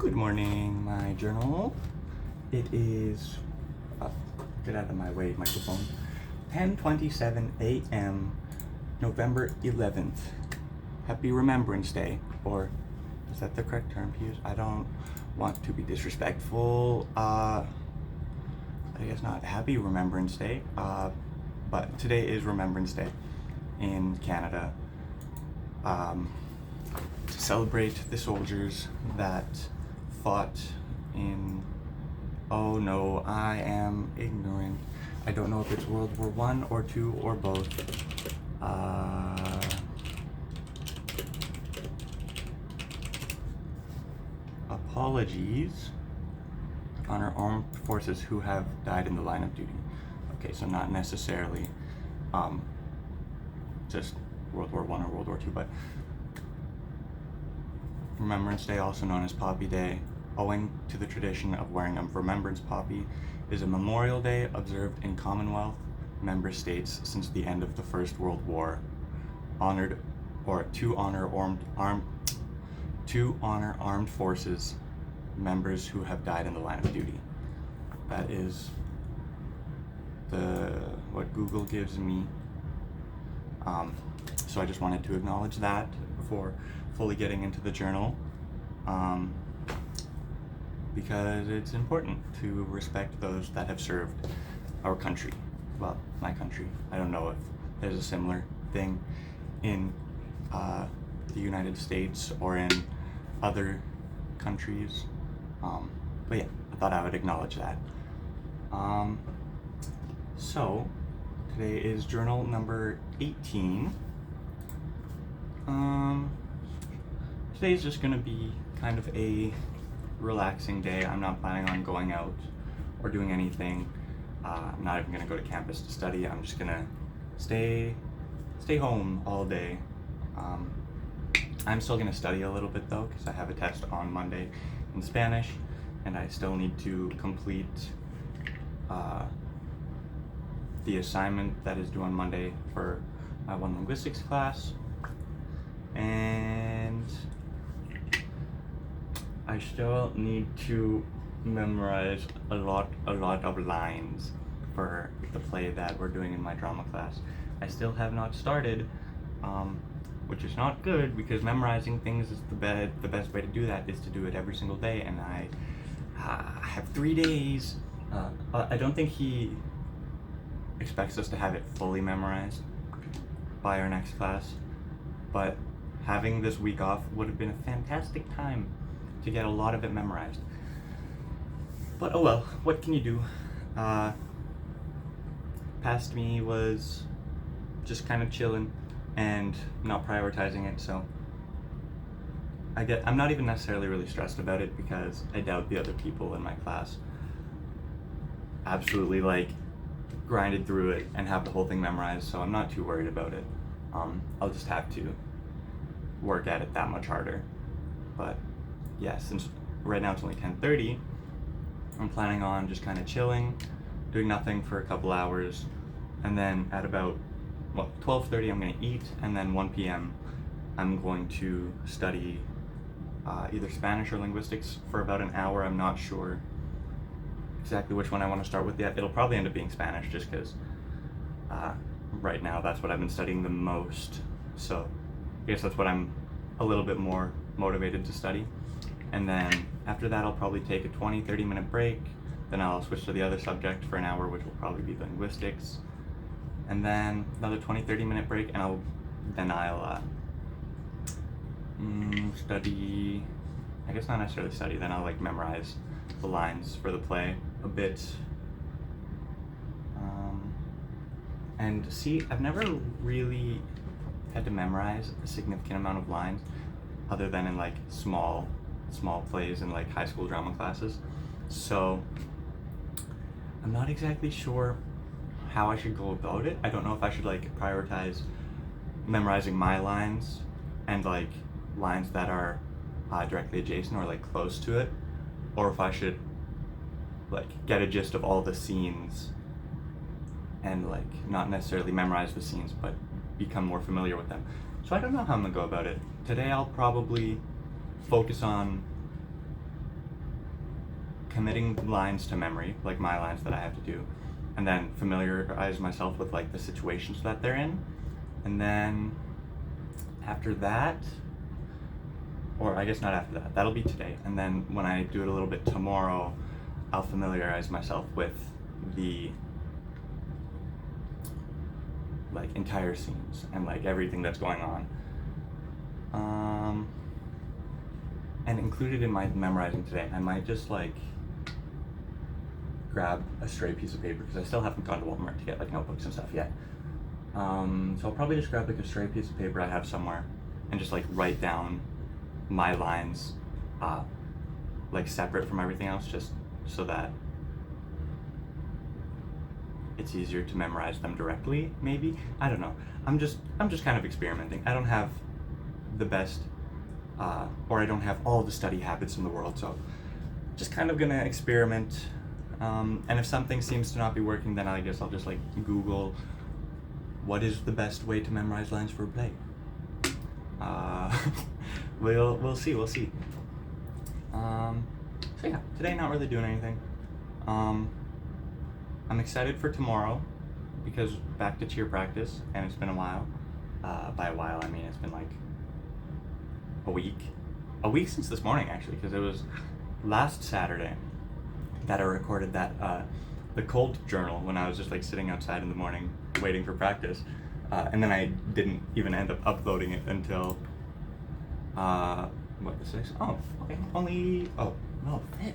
Good morning, my journal. It is, get out of my way, microphone, 10:27 a.m., November 11th. Happy Remembrance Day, or is that the correct term to use? I don't want to be disrespectful. I guess not. Happy Remembrance Day, but today is Remembrance Day in Canada. To celebrate the soldiers that fought in, oh no, I am ignorant. I don't know if it's World War I or II or both. Apologies on our armed forces who have died in the line of duty. Okay, so not necessarily just World War I or World War II, but Remembrance Day, also known as Poppy Day, owing to the tradition of wearing a remembrance poppy, is a Memorial Day observed in Commonwealth member states since the end of the First World War, to honor armed forces members who have died in the line of duty. That is what Google gives me. So I just wanted to acknowledge that before fully getting into the journal, because it's important to respect those that have served our country. Well, my country. I don't know if there's a similar thing in the United States or in other countries, but yeah, I thought I would acknowledge that. So today is journal number 18. Today's just gonna be kind of a relaxing day. I'm not planning on going out or doing anything. I'm not even gonna go to campus to study. I'm just gonna stay home all day. I'm still gonna study a little bit though, because I have a test on Monday in Spanish, and I still need to complete the assignment that is due on Monday for my one linguistics class. And I still need to memorize a lot of lines for the play that we're doing in my drama class. I still have not started, which is not good, because memorizing things is the best way to do that is to do it every single day, and I have 3 days. I don't think he expects us to have it fully memorized by our next class, but having this week off would have been a fantastic time to get a lot of it memorized. But oh well, what can you do? Past me was just kind of chilling and not prioritizing it, so I'm not even necessarily really stressed about it, because I doubt the other people in my class absolutely grinded through it and have the whole thing memorized, so I'm not too worried about it. I'll just have to work at it that much harder. But yeah, since right now it's only 10:30, I'm planning on just kind of chilling, doing nothing for a couple hours, and then at about 12:30 I'm going to eat, and then 1 p.m. I'm going to study either Spanish or linguistics for about an hour. I'm not sure exactly which one I want to start with yet. It'll probably end up being Spanish, just because right now that's what I've been studying the most, so I guess that's what I'm a little bit more motivated to study. And then after that I'll probably take a 20-30 minute break, then I'll switch to the other subject for an hour, which will probably be linguistics, and then another 20-30 minute break, and I'll study, I guess not necessarily study, then I'll memorize the lines for the play a bit. And see, I've never really had to memorize a significant amount of lines other than in small plays in high school drama classes, so I'm not exactly sure how I should go about it. I don't know if I should prioritize memorizing my lines and lines that are directly adjacent or close to it, or if I should get a gist of all the scenes and not necessarily memorize the scenes but become more familiar with them. So I don't know how I'm gonna go about it. Today I'll probably focus on committing lines to memory, like my lines that I have to do, and then familiarize myself with like the situations that they're in, and then after that, or I guess not after that, that'll be today, and then when I do it a little bit tomorrow, I'll familiarize myself with the like entire scenes and like everything that's going on. And included in my memorizing today, I might just like grab a stray piece of paper, because I still haven't gone to Walmart to get like notebooks and stuff yet. So I'll probably just grab like a stray piece of paper I have somewhere and just like write down my lines like separate from everything else, just so that it's easier to memorize them directly, maybe. I don't know. I'm just kind of experimenting. I don't have the best or I don't have all the study habits in the world, so just kind of gonna experiment. And if something seems to not be working, then I guess I'll just like Google what is the best way to memorize lines for a play. We'll see. So yeah, today not really doing anything. I'm excited for tomorrow because back to cheer practice, and it's been a while. By a while, I mean it's been like a week since this morning, actually, because it was last Saturday that I recorded that the cold journal when I was just like sitting outside in the morning waiting for practice, and then I didn't even end up uploading it until the 6th? Oh, okay, no, 5th.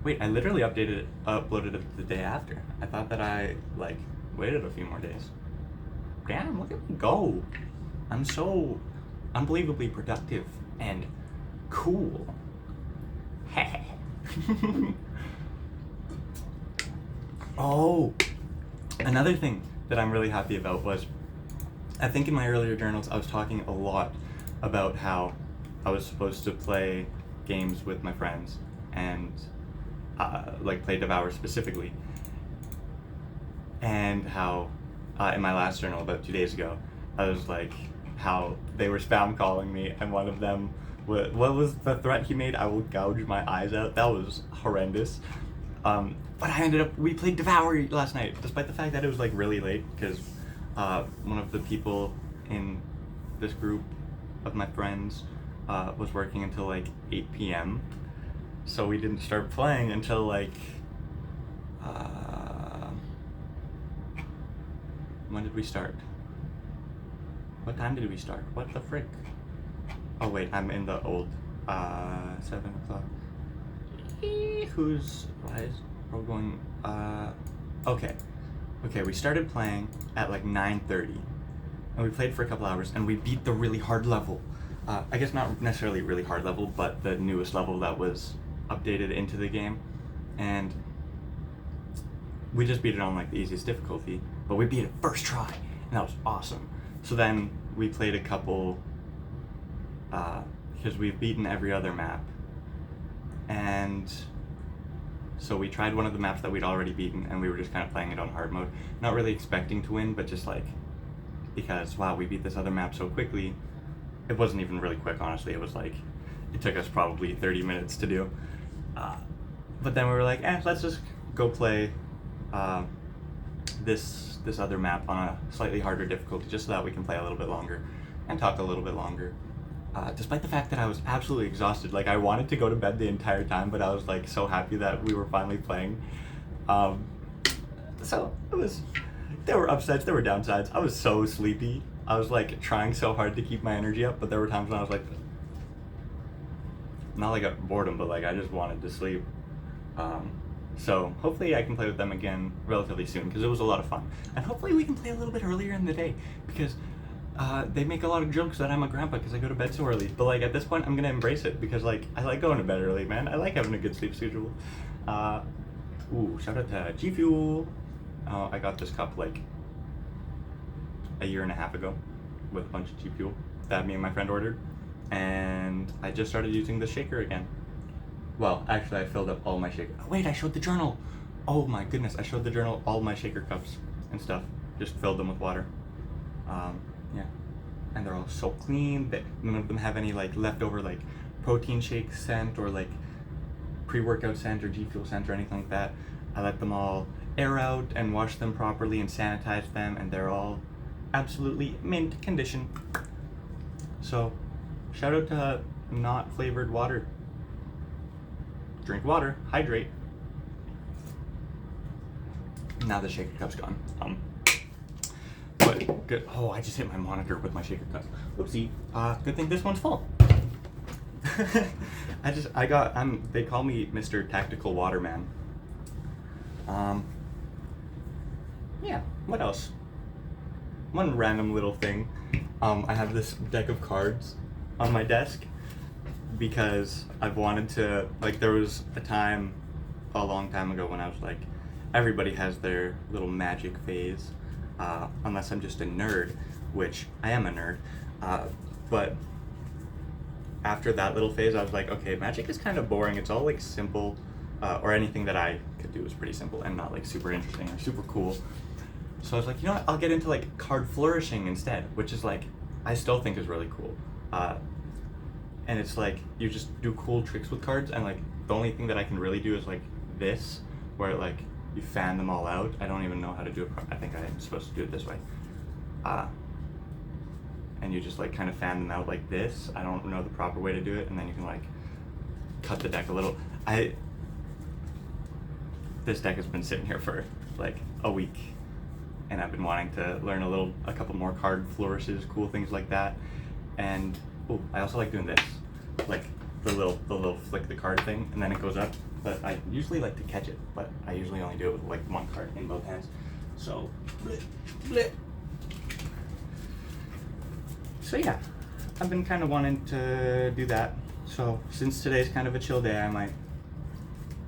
Wait, I literally uploaded it the day after. I thought that I like waited a few more days. Damn, look at me go! I'm so unbelievably productive and cool. Oh, another thing that I'm really happy about was, I think in my earlier journals I was talking a lot about how I was supposed to play games with my friends and like play Devour specifically, and how in my last journal about 2 days ago I was like how they were spam calling me, and one of them, what was the threat he made? I will gouge my eyes out. That was horrendous. But we played Devour last night, despite the fact that it was like really late, because one of the people in this group of my friends was working until like 8 p.m. So we didn't start playing until like, when did we start? What time did we start? What the frick? Oh wait, I'm in the old 7 o'clock. Why is we're going? Okay, we started playing at like 9:30, and we played for a couple hours, and we beat the really hard level. I guess not necessarily really hard level, but the newest level that was updated into the game, and we just beat it on like the easiest difficulty, but we beat it first try, and that was awesome. So then we played a couple, because we've beaten every other map, and so we tried one of the maps that we'd already beaten, and we were just kind of playing it on hard mode, not really expecting to win, but just like, because wow, we beat this other map so quickly. It wasn't even really quick, honestly. It was like, it took us probably 30 minutes to do. But then we were like, let's just go play this other map on a slightly harder difficulty, just so that we can play a little bit longer and talk a little bit longer. Despite the fact that I was absolutely exhausted, like I wanted to go to bed the entire time, but I was like so happy that we were finally playing. So there were upsides, there were downsides. I was so sleepy. I was like trying so hard to keep my energy up, but there were times when I was like, not like a boredom, but like I just wanted to sleep. So hopefully I can play with them again relatively soon, because it was a lot of fun. And hopefully we can play a little bit earlier in the day, because they make a lot of jokes that I'm a grandpa because I go to bed so early. But like at this point I'm gonna embrace it, because like I like going to bed early, man. I like having a good sleep schedule. Shout out to G Fuel. I got this cup like a year and a half ago with a bunch of G Fuel that me and my friend ordered, and I just started using the shaker again. Well, actually I filled up all my shaker. Oh, wait, I showed the journal. Oh my goodness, I showed the journal all my shaker cups and stuff. Just filled them with water. Yeah, and they're all so clean that none of them have any like leftover like protein shake scent or like pre-workout scent or G Fuel scent or anything like that. I let them all air out and wash them properly and sanitize them, and they're all absolutely mint condition. So shout out to not flavored water. Drink water, hydrate. Now the shaker cup's gone. But good. Oh, I just hit my monitor with my shaker cup. Whoopsie. Good thing this one's full. They call me Mr. Tactical Waterman. Yeah, what else? One random little thing. I have this deck of cards on my desk because I've wanted to, like, there was a time a long time ago when I was like, everybody has their little magic phase, unless I'm just a nerd, which I am a nerd, but after that little phase I was like, okay, magic is kind of boring, it's all like simple, or anything that I could do is pretty simple and not like super interesting or super cool. So I was like, you know what, I'll get into like card flourishing instead, which is like, I still think is really cool. And it's like, you just do cool tricks with cards, and like, the only thing that I can really do is like this, where like, you fan them all out. I don't even know how to do it. I think I'm supposed to do it this way. And you just like kind of fan them out like this. I don't know the proper way to do it, and then you can like cut the deck a little. This deck has been sitting here for like a week, and I've been wanting to learn a couple more card flourishes, cool things like that. And I also like doing this, like the little flick the card thing, and then it goes up. But I usually like to catch it, but I usually only do it with like one card in both hands. So, bleh, bleh. So yeah, I've been kind of wanting to do that. So since today's kind of a chill day, I might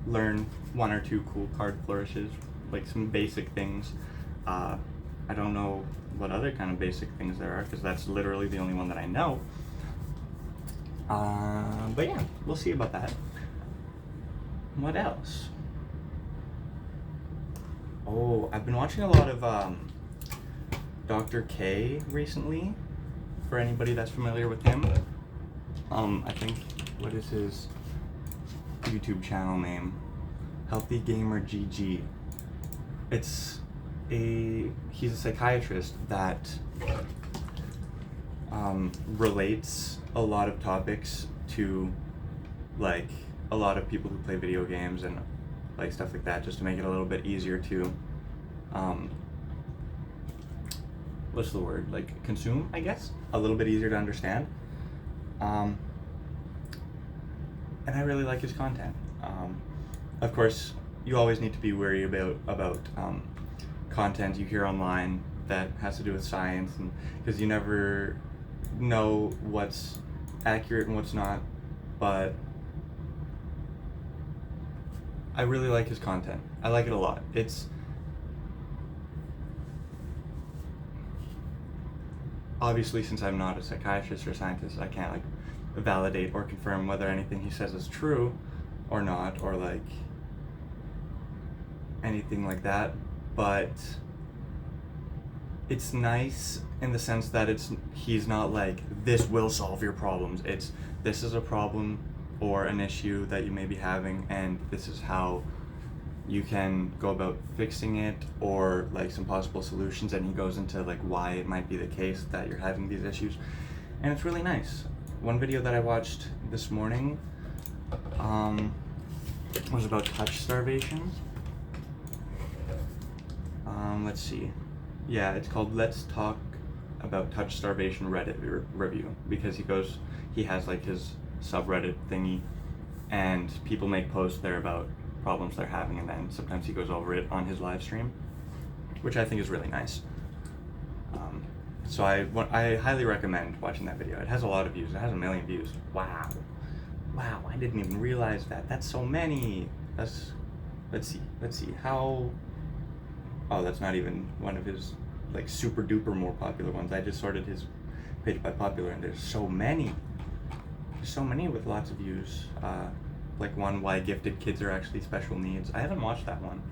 learn one or two cool card flourishes, like some basic things. I don't know what other kind of basic things there are, because that's literally the only one that I know. But yeah, we'll see about that. What else? Oh, I've been watching a lot of Dr. K recently, for anybody that's familiar with him. I think, what is his YouTube channel name? Healthy Gamer GG. He's a psychiatrist that relates a lot of topics to like a lot of people who play video games and like stuff like that, just to make it a little bit easier to what's the word, like consume, I guess, a little bit easier to understand. And I really like his content. Of course, you always need to be wary about content you hear online that has to do with science, and because you never know what's accurate and what's not. But I really like his content. I like it a lot. It's obviously, since I'm not a psychiatrist or scientist, I can't like validate or confirm whether anything he says is true or not, or like anything like that. But it's nice in the sense that he's not like, this will solve your problems. It's, this is a problem or an issue that you may be having, and this is how you can go about fixing it, or like some possible solutions, and he goes into like why it might be the case that you're having these issues, and it's really nice. One video that I watched this morning was about touch starvation. Let's see. Yeah, it's called Let's Talk About Touch Starvation Reddit Review, because he has like his subreddit thingy, and people make posts there about problems they're having, and then sometimes he goes over it on his live stream, which I think is really nice. So I highly recommend watching that video. It has a lot of views. It has 1 million views. Wow, I didn't even realize that. That's so many. Let's see how. Oh, that's not even one of his like super duper more popular ones. I just sorted his page by popular, and there's so many. There's so many with lots of views. Like one, why gifted kids are actually special needs. I haven't watched that one.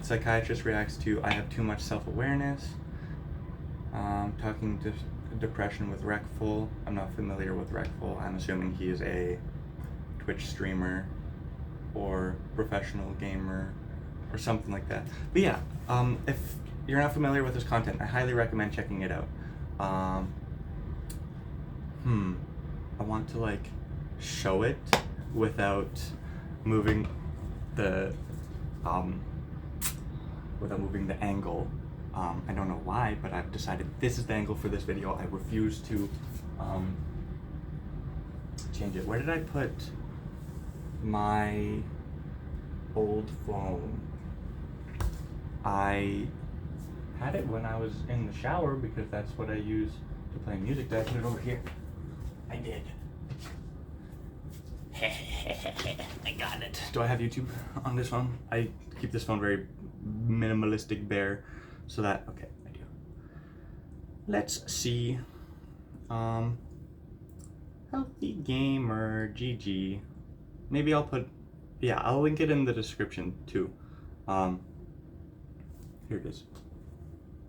Psychiatrist reacts to I have too much self-awareness. Talking to depression with Recful. I'm not familiar with Recful. I'm assuming he is a Twitch streamer or professional gamer or something like that. But yeah, if you're not familiar with this content, I highly recommend checking it out. Um, I want to like show it without moving the um, angle. I don't know why, but I've decided this is the angle for this video. I refuse to change it. Where did I put my old phone? I had it when I was in the shower because that's what I use to play music. Did I put it over here? I did. I got it. Do I have YouTube on this phone? I keep this phone very minimalistic, bare, so that, okay, I do. Let's see. Healthy gamer, GG. Maybe I'll put, yeah, I'll link it in the description too. Here it is.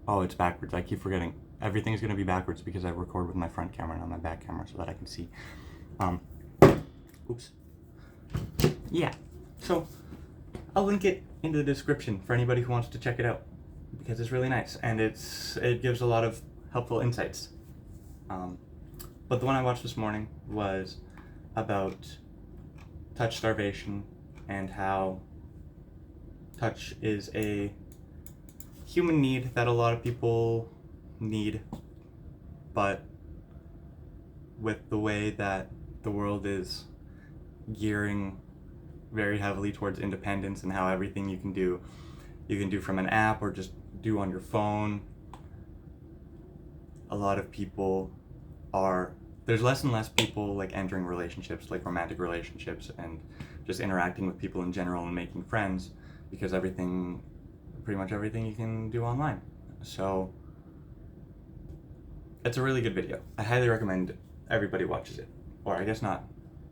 Oh, it's backwards. I keep forgetting. Everything's gonna be backwards because I record with my front camera and not my back camera so that I can see. Oops. Yeah. So I'll link it in the description for anybody who wants to check it out because it's really nice and it gives a lot of helpful insights. But the one I watched this morning was about touch starvation and how touch is a human need that a lot of people need, but with the way that the world is gearing very heavily towards independence and how everything you can do from an app or just do on your phone, a lot of people there's less and less people like entering relationships, like romantic relationships, and just interacting with people in general and making friends because pretty much everything you can do online. So it's a really good video. I highly recommend everybody watches it. Or I guess not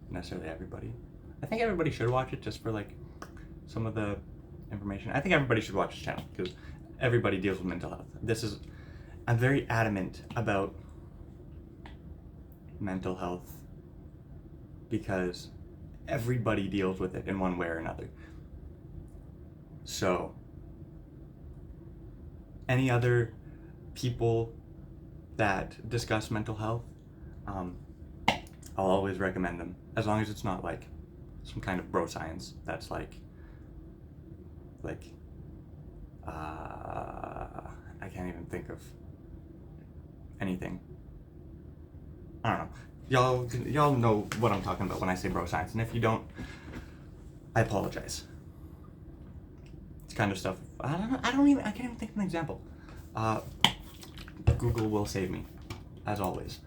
necessarily everybody. I think everybody should watch it just for like some of the information. I think everybody should watch this channel because everybody deals with mental health. I'm very adamant about mental health because everybody deals with it in one way or another. So any other people that discuss mental health, I'll always recommend them, as long as it's not like some kind of bro science that's like I can't even think of anything. I don't know. Y'all know what I'm talking about when I say bro science, and if you don't, I apologize. It's kind of stuff. I can't even think of an example. Google will save me, as always.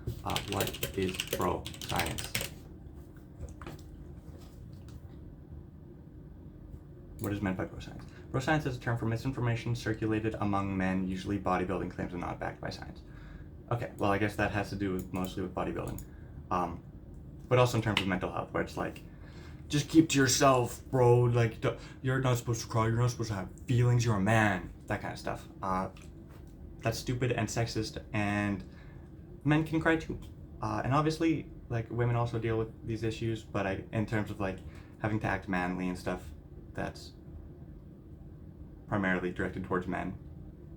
What is bro science? What is meant by bro science? Bro science is a term for misinformation circulated among men, usually bodybuilding claims are not backed by science. Okay, well, I guess that has to do mostly with bodybuilding. But also in terms of mental health, where it's like, just keep to yourself, bro. Like, you're not supposed to cry. You're not supposed to have feelings. You're a man. That kind of stuff. That's stupid and sexist, and men can cry too. And obviously, like, women also deal with these issues, but in terms of, like, having to act manly and stuff, that's primarily directed towards men,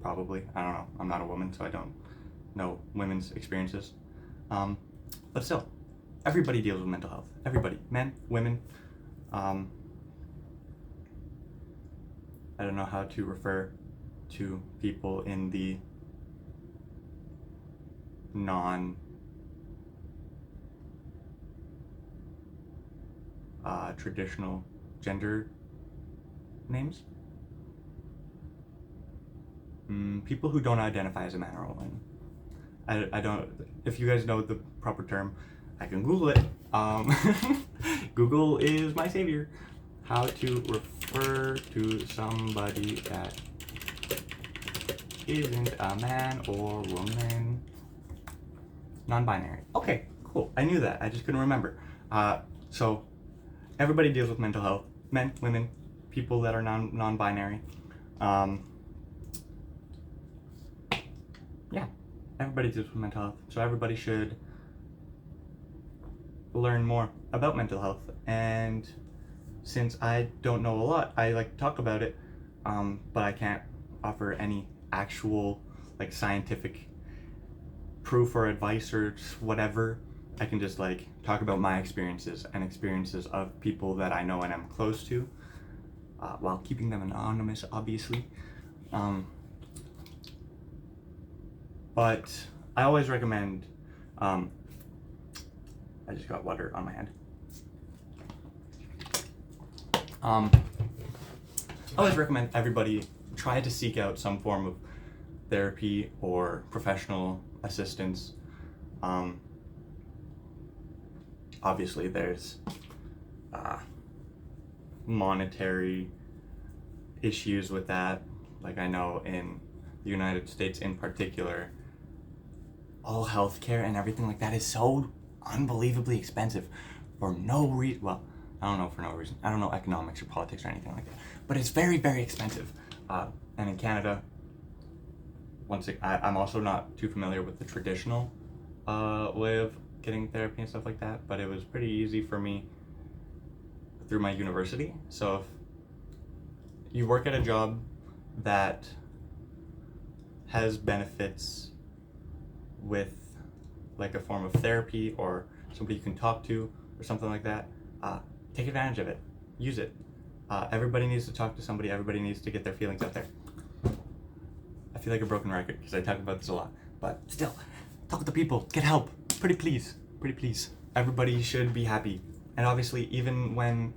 probably. I don't know. I'm not a woman, so I don't know women's experiences. But still, everybody deals with mental health. Everybody. Men, women. I don't know how to refer to people in the non-traditional gender names. People who don't identify as a man or a woman. I don't, if you guys know the proper term, I can Google it. Google is my savior. How to refer to somebody that isn't a man or woman. Non-binary. Okay, cool. I knew that. I just couldn't remember. So everybody deals with mental health. Men, women, people that are non-binary. Yeah, everybody deals with mental health. So everybody should learn more about mental health and since I don't know a lot, I like to talk about it, but I can't offer any actual like scientific proof or advice or whatever. I can just like talk about my experiences and experiences of people that I know and am close to, while keeping them anonymous, obviously. But I always recommend, I just got water on my hand. I always recommend everybody try to seek out some form of therapy or professional assistance. Obviously, there's monetary issues with that. Like, I know in the United States in particular, all healthcare and everything like that is so unbelievably expensive for no reason. Well, I don't know for no reason. I don't know economics or politics or anything like that. But it's very, very expensive. And in Canada, I'm also not too familiar with the traditional way of getting therapy and stuff like that, but it was pretty easy for me through my university. So if you work at a job that has benefits with like a form of therapy or somebody you can talk to or something like that, take advantage of it. Use it. Everybody needs to talk to somebody. Everybody needs to get their feelings out there. I feel like a broken record because I talk about this a lot, but still, talk to people. Get help. Pretty please. Everybody should be happy. And obviously, even when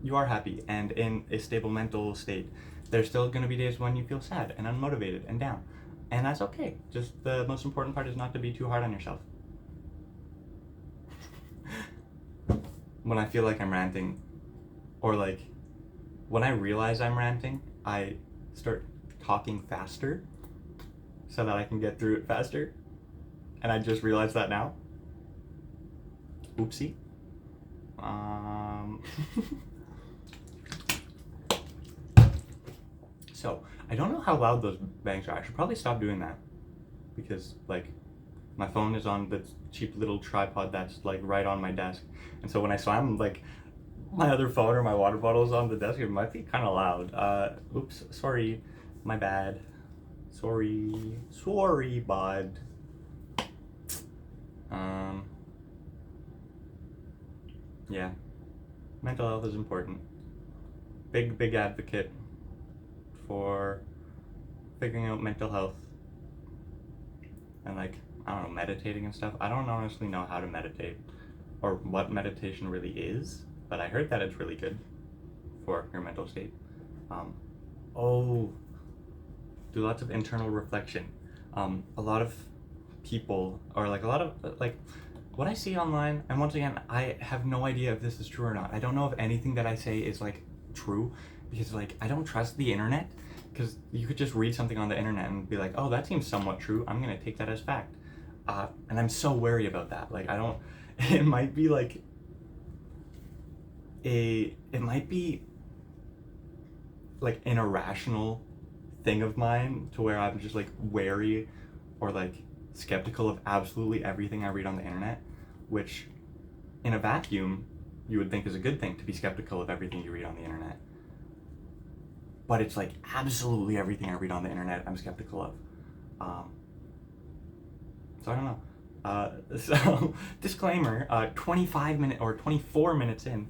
you are happy and in a stable mental state, there's still going to be days when you feel sad and unmotivated and down. And that's okay. Just the most important part is not to be too hard on yourself. When I feel like I'm ranting, or like when I realize I'm ranting, I start talking faster so that I can get through it faster. And I just realized that now. Oopsie. So, I don't know how loud those bangs are. I should probably stop doing that. Because, like, my phone is on the cheap little tripod that's, like, right on my desk. And so when I slam, like, my other phone or my water bottle is on the desk, it might be kind of loud. Oops, sorry. My bad. Sorry, bud. Yeah. Mental health is important. Big advocate for figuring out mental health and like, I don't know, meditating and stuff. I don't honestly know how to meditate or what meditation really is, but I heard that it's really good for your mental state. Do lots of internal reflection. A lot of people, or like a lot of, like, what I see online, and once again, I have no idea if this is true or not. I don't know if anything that I say is like true, because like I don't trust the internet, because you could just read something on the internet and be like, oh, that seems somewhat true, I'm gonna take that as fact. And I'm so wary about that. Like, I don't, it might be like an irrational thing of mine to where I'm just like wary or like skeptical of absolutely everything I read on the internet, which in a vacuum you would think is a good thing, to be skeptical of everything you read on the internet. But it's like absolutely everything I read on the internet I'm skeptical of. So I don't know. So disclaimer, 25 minutes or 24 minutes in,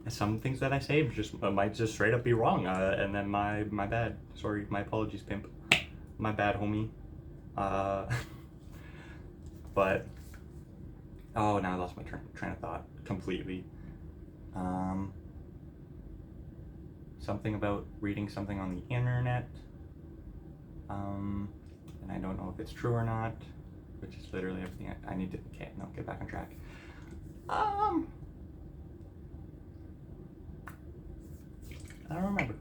some things that I say might just straight up be wrong, and then my bad. Sorry, my apologies, pimp. My bad, homie. But now I lost my train of thought completely. Something about reading something on the internet, and I don't know if it's true or not, which is literally everything I need to. Okay, no, get back on track. I don't remember.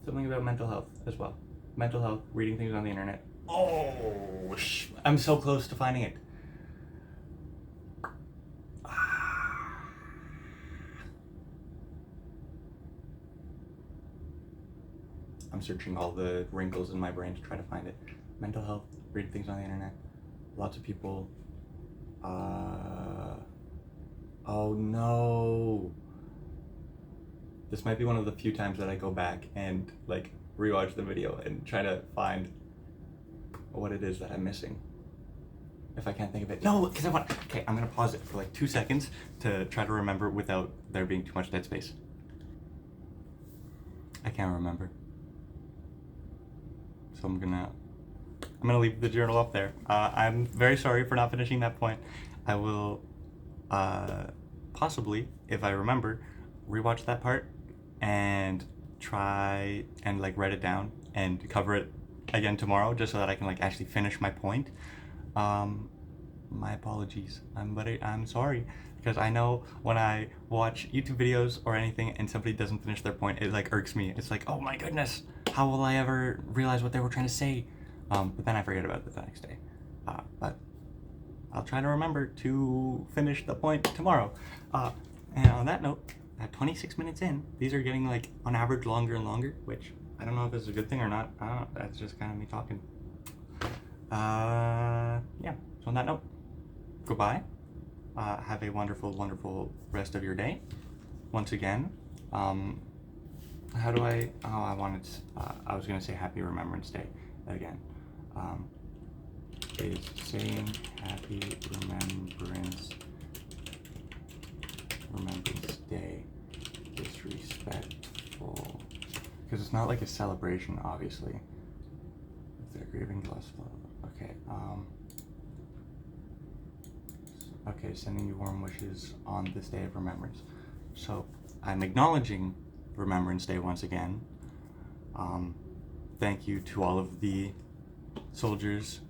Something about mental health as well. Mental health, reading things on the internet. Oh, I'm so close to finding it. I'm searching all the wrinkles in my brain to try to find it. Mental health, reading things on the internet. Lots of people Oh no. This might be one of the few times that I go back and like rewatch the video and try to find what it is that I'm missing. If I can't think of it. No, because I want. Okay, I'm gonna pause it for like 2 seconds to try to remember without there being too much dead space. I can't remember. So I'm gonna leave the journal up there. I'm very sorry for not finishing that point. I will possibly, if I remember, rewatch that part and try and like write it down and cover it again tomorrow, just so that I can like actually finish my point. My apologies. I'm sorry, because I know when I watch YouTube videos or anything and somebody doesn't finish their point, it like irks me. It's like, oh my goodness, how will I ever realize what they were trying to say? But then I forget about it the next day. But I'll try to remember to finish the point tomorrow. And on that note, at 26 minutes in, these are getting like on average longer and longer, which I don't know if it's a good thing or not. That's just kind of me talking. Yeah, so on that note, goodbye. Have a wonderful, wonderful rest of your day. Once again, how do I, I was going to say Happy Remembrance Day again. Is saying Happy Remembrance Day disrespectful? Because it's not like a celebration, obviously. If they're grieving less. Okay, okay, sending you warm wishes on this day of remembrance. So I'm acknowledging Remembrance Day once again. Thank you to all of the soldiers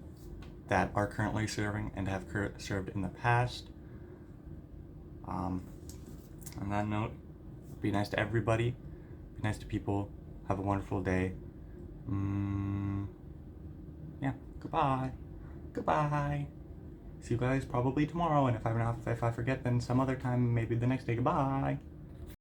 that are currently serving and have served in the past. On that note, be nice to everybody, be nice to people, have a wonderful day. Yeah, goodbye. See you guys probably tomorrow, and if I forget, then some other time, maybe the next day. Goodbye.